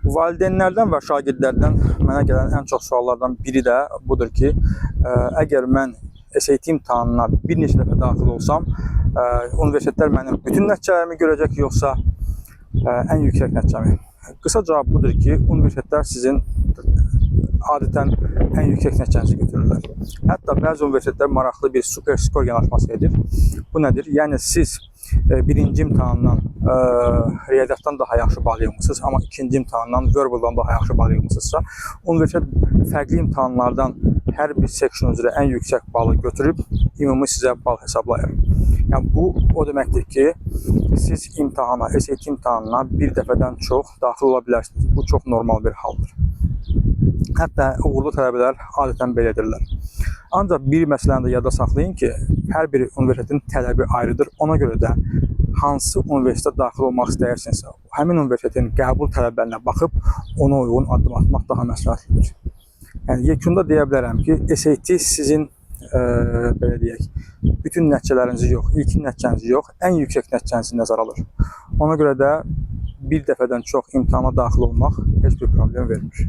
Valideynlərdən və şagirdlərdən mənə gələn ən çox suallardan biri də budur ki, əgər mən SAT imtahanına bir neçə dəfə daxil olsam, universitetlər mənim bütün nəticələrimi görəcək, yoxsa ən yüksək nəticəmi? Qısa cavab budur ki, universitetlər sizin adətən ən yüksək nəticənizi götürürlər. Hətta bəzi universitetlər maraqlı bir super skor yanaşması edir. Bu nədir? Yəni siz birinci imtahandan riyaziyyatdan daha yaxşı bal yığmısınız, amma ikinci imtahandan verbaldan daha yaxşı bal yığmısınızsa, universitet fərqli imtahanlardan hər bir section üzrə ən yüksək balı götürüb ümumi sizə bal hesablayır. Yəni bu o deməkdir ki, siz imtahana, SAT imtahanına bir dəfədən çox daxil ola bilərsiniz. Bu çox normal bir haldır. Hətta uğurlu tələbələr adətən belə edirlər. Ancaq bir məsələni də yadda saxlayın ki, hər bir universitetin tələbi ayrıdır. Ona görə də hansı universitetə daxil olmaq istəyirsinizsə, həmin universitetin qəbul tələblərinə baxıb ona uyğun addım atmaq daha məsləhətlidir. Yəni yekunda deyə bilərəm ki, SAT sizin belə deyək, bütün nəticələrinizi yox, ilkin nəticənizi yox, ən yüksək nəticənizi nəzərə alır. Ona görə də bir dəfədən çox imtahana daxil olmaq heç bir problem vermir.